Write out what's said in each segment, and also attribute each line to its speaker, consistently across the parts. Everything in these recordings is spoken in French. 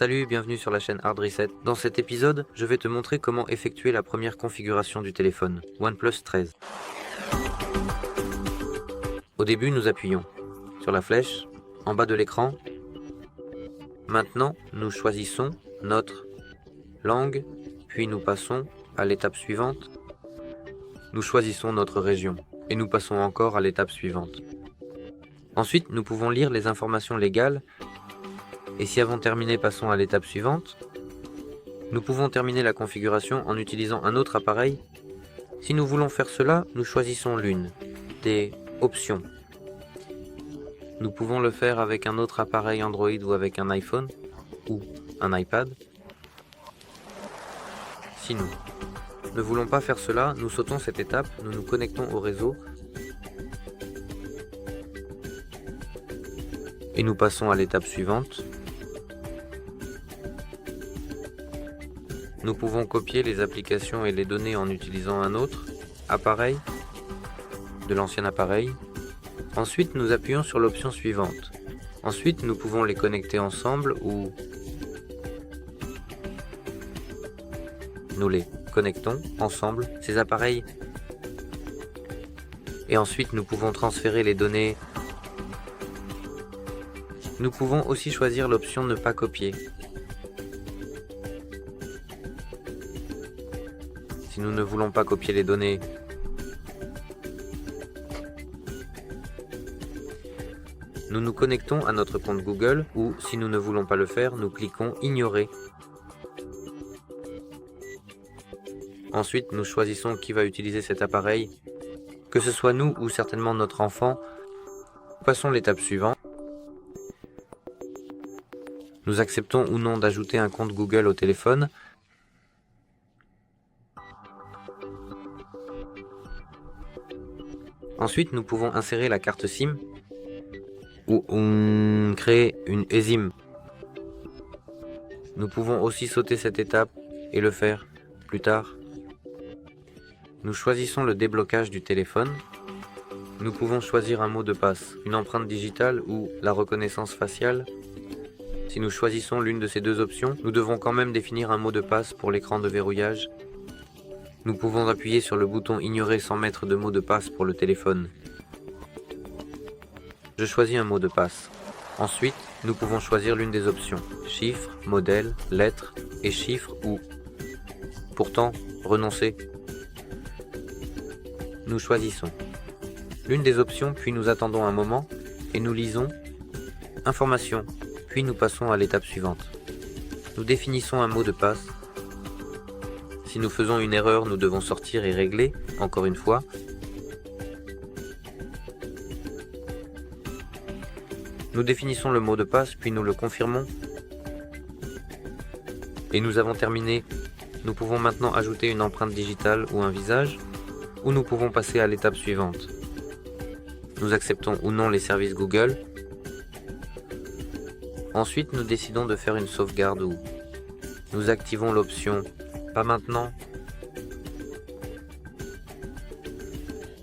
Speaker 1: Salut, bienvenue sur la chaîne Hard Reset. Dans cet épisode, je vais te montrer comment effectuer la première configuration du téléphone, OnePlus 13. Au début, nous appuyons sur la flèche, en bas de l'écran. Maintenant, nous choisissons notre langue, puis nous passons à l'étape suivante. Nous choisissons notre région, et nous passons encore à l'étape suivante. Ensuite, nous pouvons lire les informations légales. Et si avant de terminer, passons à l'étape suivante. Nous pouvons terminer la configuration en utilisant un autre appareil. Si nous voulons faire cela, nous choisissons l'une des options. Nous pouvons le faire avec un autre appareil Android ou avec un iPhone ou un iPad. Si nous ne voulons pas faire cela, nous sautons cette étape, nous nous connectons au réseau et nous passons à l'étape suivante. Nous pouvons copier les applications et les données en utilisant un autre appareil de l'ancien appareil. Ensuite, nous appuyons sur l'option suivante. Ensuite, nous pouvons les connecter ensemble ou nous les connectons ensemble, ces appareils. Et ensuite, nous pouvons transférer les données. Nous pouvons aussi choisir l'option ne pas copier. Si nous ne voulons pas copier les données, nous nous connectons à notre compte Google ou, si nous ne voulons pas le faire, nous cliquons Ignorer. Ensuite, nous choisissons qui va utiliser cet appareil, que ce soit nous ou certainement notre enfant. Passons à l'étape suivante. Nous acceptons ou non d'ajouter un compte Google au téléphone. Ensuite, nous pouvons insérer la carte SIM ou créer une eSIM. Nous pouvons aussi sauter cette étape et le faire plus tard. Nous choisissons le déblocage du téléphone. Nous pouvons choisir un mot de passe, une empreinte digitale ou la reconnaissance faciale. Si nous choisissons l'une de ces deux options, nous devons quand même définir un mot de passe pour l'écran de verrouillage. Nous pouvons appuyer sur le bouton Ignorer sans mettre de mot de passe pour le téléphone. Je choisis un mot de passe. Ensuite, nous pouvons choisir l'une des options, chiffres, modèle, lettres et chiffres ou pourtant renoncer. Nous choisissons l'une des options, puis nous attendons un moment et nous lisons Information, puis nous passons à l'étape suivante. Nous définissons un mot de passe. Si nous faisons une erreur, nous devons sortir et régler, encore une fois. Nous définissons le mot de passe, puis nous le confirmons. Et nous avons terminé. Nous pouvons maintenant ajouter une empreinte digitale ou un visage, ou nous pouvons passer à l'étape suivante. Nous acceptons ou non les services Google. Ensuite, nous décidons de faire une sauvegarde ou nous activons l'option « Pas maintenant ».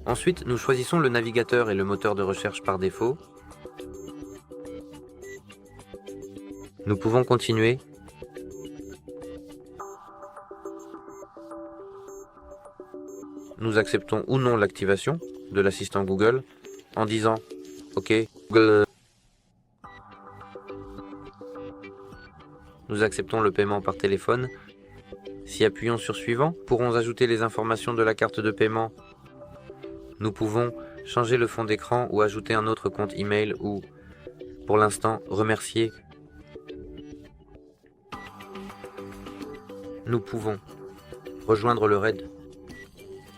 Speaker 1: Ensuite, nous choisissons le navigateur et le moteur de recherche par défaut. Nous pouvons continuer. Nous acceptons ou non l'activation de l'assistant Google en disant « Ok, Google ». Nous acceptons le paiement par téléphone. Si appuyons sur Suivant, pourrons ajouter les informations de la carte de paiement. Nous pouvons changer le fond d'écran ou ajouter un autre compte email ou, pour l'instant, remercier. Nous pouvons rejoindre le RAID,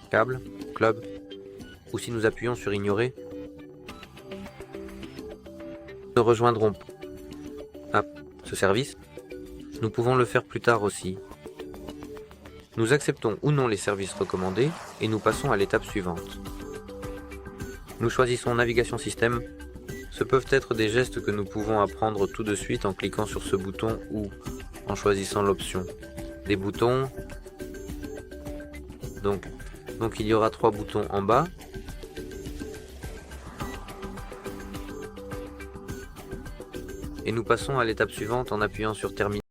Speaker 1: câble, club, ou si nous appuyons sur Ignorer, nous rejoindrons ce service. Nous pouvons le faire plus tard aussi. Nous acceptons ou non les services recommandés et nous passons à l'étape suivante. Nous choisissons Navigation Système. Ce peuvent être des gestes que nous pouvons apprendre tout de suite en cliquant sur ce bouton ou en choisissant l'option des boutons. Donc il y aura 3 boutons en bas. Et nous passons à l'étape suivante en appuyant sur Terminer.